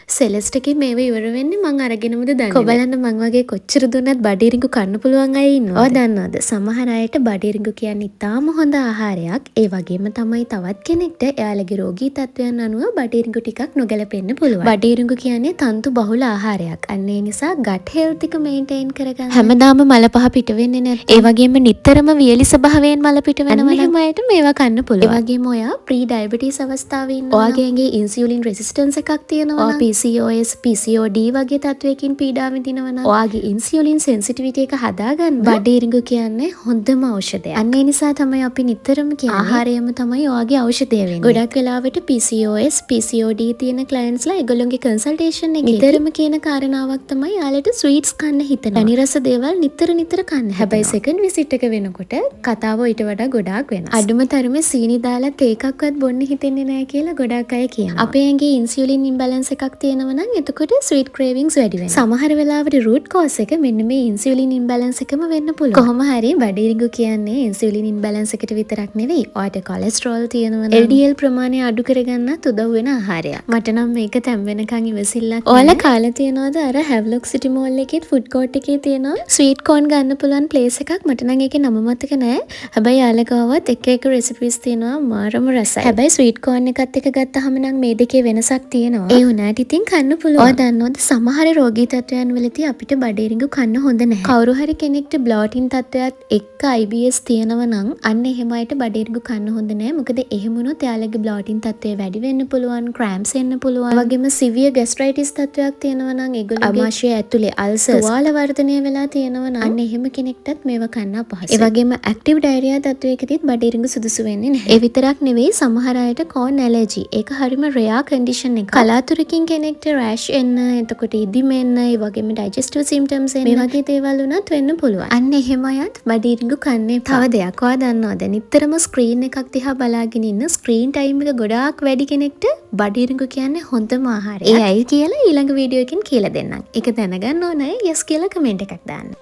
සෙලස්ට් එකේ මේව ඉවර වෙන්නේ මං අරගෙනමද දන්නේ. කොබලන්න මං වගේ කොච්චර දුන්නත් බඩිරිඟු කන්න පුළුවන් අය ඉන්නවද? ඔය දන්නවද? සමහර අයට බඩිරිඟු කියන්නේ ඉතාම හොඳ ආහාරයක්. ඒ වගේම තමයි තවත් කෙනෙක්ට එයාලගේ රෝගී තත්ත්වයන් අනුව බඩිරිඟු ටිකක් නොගැලපෙන්න පුළුවන්. බඩිරිඟු කියන්නේ තන්තු බහුල ආහාරයක්. අන්න ඒ නිසා ගට් හෙල්ත් එක මේන්ටේන් කරගන්න. හැමදාම මල පහ පිට වෙන්නේ නැත්නම් ඒ වගේම නිතරම වියලි ස්වභාවයෙන් මල පිට වෙනවා නම් එහෙම අයට මේවා කන්න පුළුවන්. ඒ වගේම ඔයා ප්‍රී ඩයබටිස් අවස්ථාවේ ඉන්නවා. ඔයාගේ ඇඟේ ඉන්සියුලින් රෙසිස්ටන්ස් එකක් තියෙනවා නම් PCOS, PCOD වගේ තත්වයකින් පීඩා විඳිනවා නම් ඔයාගේ ඉන්සියුලින් සෙන්සිටිවිටි එක හදාගන්න බඩිරිඟු කියන්නේ හොඳම ඖෂධයක්. අන්න ඒ නිසා තමයි අපි නිතරම කියන්නේ ආහාරයම තමයි ඔයාගේ ඖෂධය වෙන්නේ. ගොඩක් වෙලාවට PCOS, PCOD තියෙන ක්ලයන්ට්ස්ලා ඒගොල්ලෝගේ කන්සල්ටේෂන් එකේ නිතරම කියන කාරණාවක් තමයි යාලට ස්වීට්ස් කන්න හිතෙනවා. අනිරස දේවල් නිතර කන්න. හැබැයි සෙකන්ඩ් විසිට් එක වෙනකොට කතාව ඊට වඩා ගොඩාක් වෙනස්. අඩුම තරමේ සීනි දාලත් ඒකක්වත් බොන්න හිතෙන්නේ නැහැ කියලා ගොඩක් අය කියනවා. අපේ ඇඟේ ඉන්සියුලින් ඉම්බැලන්ස් එකක් තියෙනවා නම් එතකොට ස්වීට් ක්‍රේවින්ග්ස් වැඩි වෙනවා. සමහර වෙලාවට රූට් කෝස් එක මෙන්න මේ ඉන්සියුලින් ඉම්බැලන්ස් එකම වෙන්න පුළුවන්. කොහොම හරි බඩිරිඟු කියන්නේ ඉන්සියුලින් ඉම්බැලන්ස් එකට විතරක් නෙවෙයි. ඔයාට කොලෙස්ටරෝල් තියෙනවා නම් LDL ප්‍රමාණය අඩු කරගන්නත් උදව් වෙන ආහාරයක්. මට නම් මේක තැම් වෙනකන් ඉවසිල්ලක්. ඔයාලා කාලා තියනවාද අර හැව්ලොක් සිටි මෝල් එකේ ෆුඩ් කෝට් එකේ තියෙනවා ස්වීට් කෝන් ගන්න පුළුවන් ප්ලේස් එකක්. මට නම් ඒකේ නම මතක නෑ. හැබැයි යාලා ගාවත් එක රෙසිපීස් තියෙනවා මාරම රසයි. හැබැයි ස්වීට් කෝන් එකත් එක ගත්තාම නම් මේ දෙකේ වෙනසක් තියෙනවා. ඒ වුණාට ඉතින් කන්න පුළුවන්. ඔය දන්නවද සමහර රෝගී තත්ත්වයන් වලදී අපිට බඩිරිඟු කන්න හොඳ නැහැ. කවුරු හරි කෙනෙක්ට බ්ලොටින් තත්ත්වයක් එක්ක IBS තියෙනවා නම් අන්න එහෙම අයට බඩිරිඟු කන්න හොඳ නැහැ. මොකද එහෙම වුණොත් එයාලගේ බ්ලොටින් තත්ත්වය වැඩි වෙන්න පුළුවන්, ක්‍රෑම්ප්ස් එන්න පුළුවන්. ඒ වගේම සිවියර් ગેස්ට්‍රයිටිස් තත්ත්වයක් තියෙනවා නම් ඒගොල්ලෝගේ අමාශය ඇතුලේ අල්සර්ස් තුවාල වර්ධනය වෙලා තියෙනවා නම් අන්න එහෙම කෙනෙක්ටත් මේව කන්න අපහසුයි. ඒ වගේම ඇක්ටිව් ඩයරියා තත්ත්වයකදීත් බඩිරිඟු සුදුසු වෙන්නේ නැහැ. ඒ විතරක් නෙවෙයි සමහර අයට කෝන් ඇලර්ජි. ඒක හරිම රෙයා කන්ඩිෂන් එකක්. කලාතුරකින් කෙනෙක්ට රෑෂ් එන්න, එතකොට ඉදිමෙන්න, ඒ වගේම ඩයිජෙස්ටිව් සිම්ප්ටම්ස් එන්න, මේ වගේ දේවල් උනත් වෙන්න පුළුවන්. අන්න එහෙම අයත් බඩිරිඟු කන්න එපා. තව දෙයක් ඔයා දන්නවද? නිතරම ස්ක්‍රීන් එකක් දිහා බලාගෙන ඉන්න ස්ක්‍රීන් ටයිම් එක ගොඩාක් වැඩි කෙනෙක්ට බඩිරිඟු කියන්නේ හොඳම ආහාරයක්. ඒ ඇයි කියලා ඊළඟ වීඩියෝ එකකින් කියලා දෙන්නම්. ඒක දැනගන්න ඕනේ. yes කියලා කමෙන්ට් එකක් දාන්න.